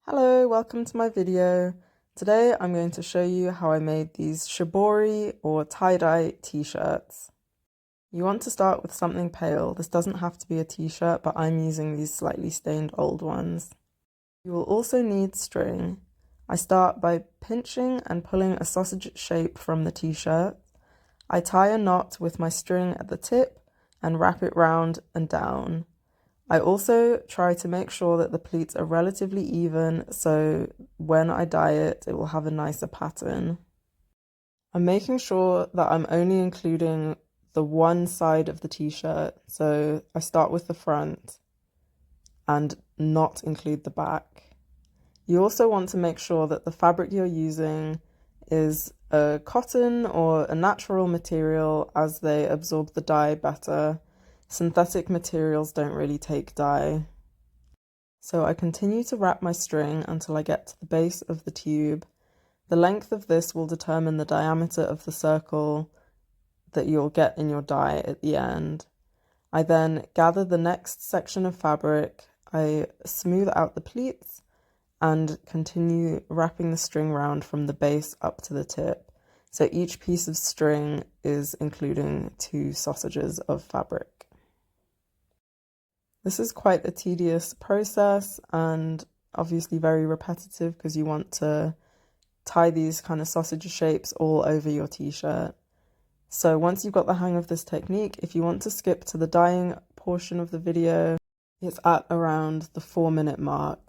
Hello, welcome to my video. Today I'm going to show you how I made these shibori or tie-dye t-shirts. You want to start with something pale. This doesn't have to be a t-shirt, but I'm using these slightly stained old ones. You will also need string. I start by pinching and pulling a sausage shape from the t-shirt. I tie a knot with my string at the tip and wrap it round and down. I also try to make sure that the pleats are relatively even, so when I dye it, it will have a nicer pattern. I'm making sure that I'm only including the one side of the t-shirt, so I start with the front and not include the back. You also want to make sure that the fabric you're using is a cotton or a natural material, as they absorb the dye better. Synthetic materials don't really take dye. So I continue to wrap my string until I get to the base of the tube. The length of this will determine the diameter of the circle that you'll get in your dye at the end. I then gather the next section of fabric, I smooth out the pleats, and continue wrapping the string round from the base up to the tip. So each piece of string is including 2 sausages of fabric. This is quite a tedious process and obviously very repetitive because you want to tie these kind of sausage shapes all over your t-shirt. So once you've got the hang of this technique, if you want to skip to the dyeing portion of the video, it's at around the 4-minute mark.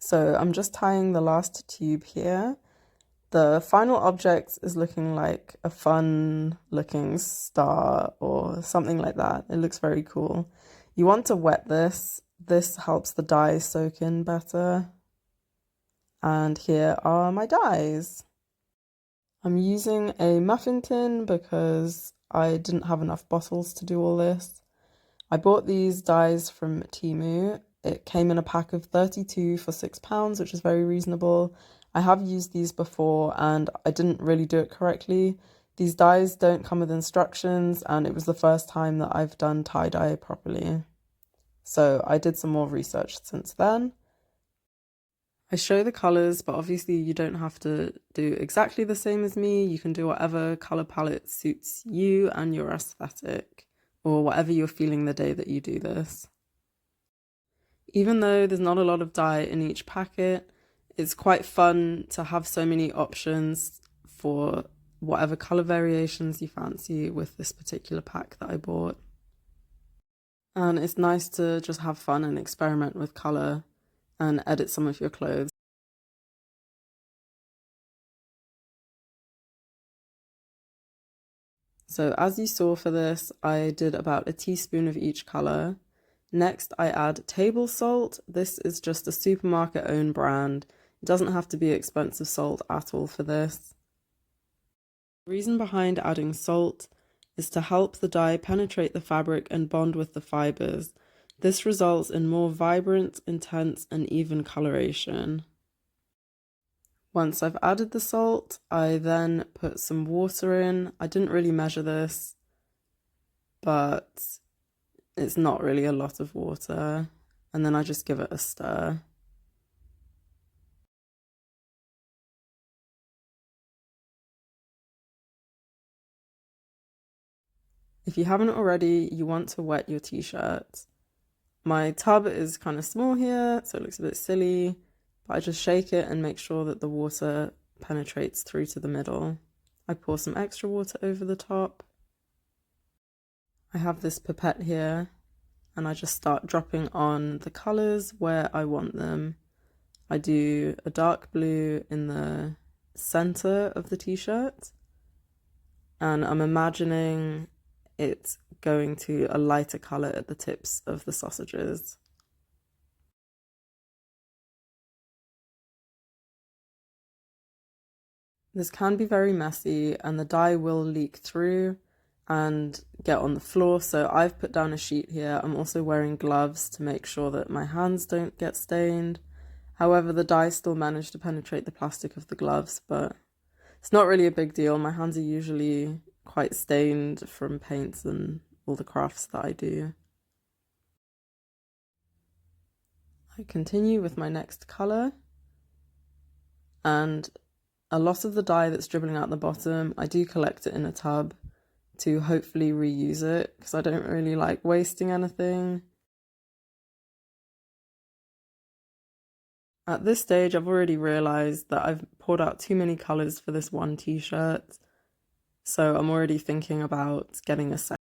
So I'm just tying the last tube here. The final object is looking like a fun looking star or something like that. It looks very cool. You want to wet this. This helps the dye soak in better. And here are my dyes. I'm using a muffin tin because I didn't have enough bottles to do all this. I bought these dyes from Temu. It came in a pack of 32 for £6, which is very reasonable. I have used these before and I didn't really do it correctly. These dyes don't come with instructions and it was the first time that I've done tie-dye properly. So I did some more research since then. I show the colours, but obviously you don't have to do exactly the same as me. You can do whatever colour palette suits you and your aesthetic, or whatever you're feeling the day that you do this. Even though there's not a lot of dye in each packet, it's quite fun to have so many options for whatever colour variations you fancy with this particular pack that I bought. And it's nice to just have fun and experiment with colour and edit some of your clothes. So as you saw for this, I did about a teaspoon of each color. Next, I add table salt. This is just a supermarket owned brand. It doesn't have to be expensive salt at all for this. The reason behind adding salt is to help the dye penetrate the fabric and bond with the fibers. This results in more vibrant, intense, and even coloration. Once I've added the salt, I then put some water in. I didn't really measure this, but it's not really a lot of water. And then I just give it a stir. If you haven't already, you want to wet your t-shirt. My tub is kind of small here, so it looks a bit silly, but I just shake it and make sure that the water penetrates through to the middle. I pour some extra water over the top. I have this pipette here, and I just start dropping on the colors where I want them. I do a dark blue in the center of the t-shirt, and I'm imagining it's going to a lighter color at the tips of the sausages. This can be very messy and the dye will leak through and get on the floor, so I've put down a sheet here. I'm also wearing gloves to make sure that my hands don't get stained. However, the dye still managed to penetrate the plastic of the gloves, but it's not really a big deal. My hands are usually quite stained from paints and all the crafts that I do. I continue with my next colour, and a lot of the dye that's dribbling out the bottom, I do collect it in a tub to hopefully reuse it because I don't really like wasting anything. At this stage, I've already realised that I've poured out too many colours for this one t-shirt, so I'm already thinking about getting a second.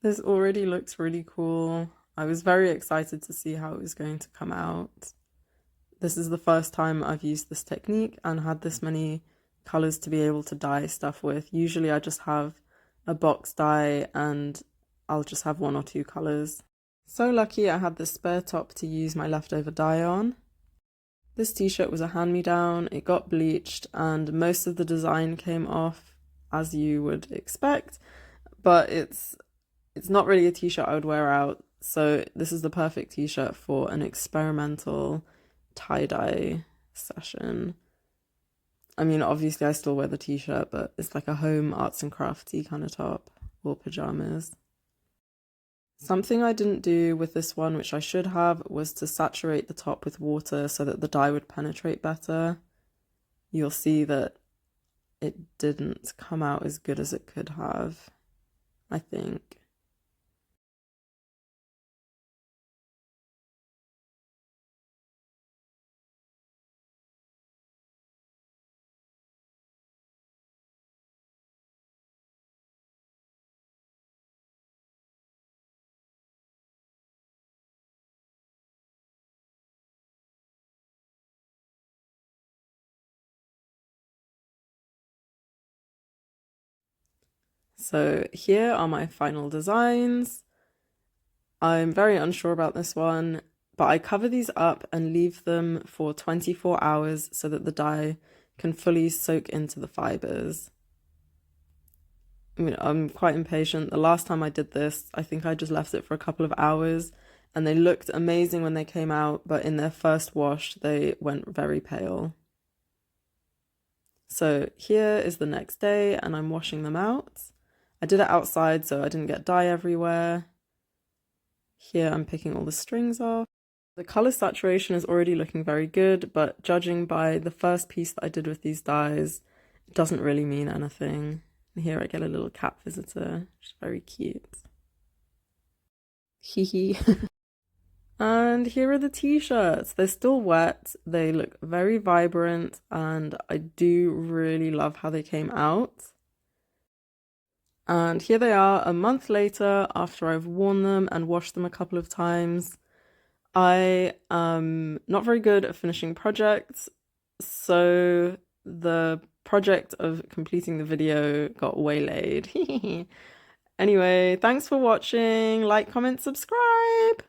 This already looks really cool. I was very excited to see how it was going to come out. This is the first time I've used this technique and had this many colours to be able to dye stuff with. Usually I just have a box dye and I'll just have one or two colours. So lucky I had this spare top to use my leftover dye on. This t-shirt was a hand-me-down, it got bleached and most of the design came off as you would expect, but it's not really a t-shirt I would wear out, so this is the perfect t-shirt for an experimental tie-dye session. I mean, obviously I still wear the t-shirt, but it's like a home arts and crafty kind of top or pajamas. Something I didn't do with this one, which I should have, was to saturate the top with water so that the dye would penetrate better. You'll see that it didn't come out as good as it could have, I think. So here are my final designs. I'm very unsure about this one, but I cover these up and leave them for 24 hours so that the dye can fully soak into the fibers. I mean, I'm quite impatient. The last time I did this, I think I just left it for a couple of hours and they looked amazing when they came out, but in their first wash, they went very pale. So here is the next day and I'm washing them out. I did it outside so I didn't get dye everywhere. Here I'm picking all the strings off. The color saturation is already looking very good, but judging by the first piece that I did with these dyes, it doesn't really mean anything. And here I get a little cat visitor, which is very cute. Hee hee. And here are the t-shirts. They're still wet. They look very vibrant and I do really love how they came out. And here they are a month later after I've worn them and washed them a couple of times. I am not very good at finishing projects, so the project of completing the video got waylaid. Anyway, thanks for watching. Like, comment, subscribe.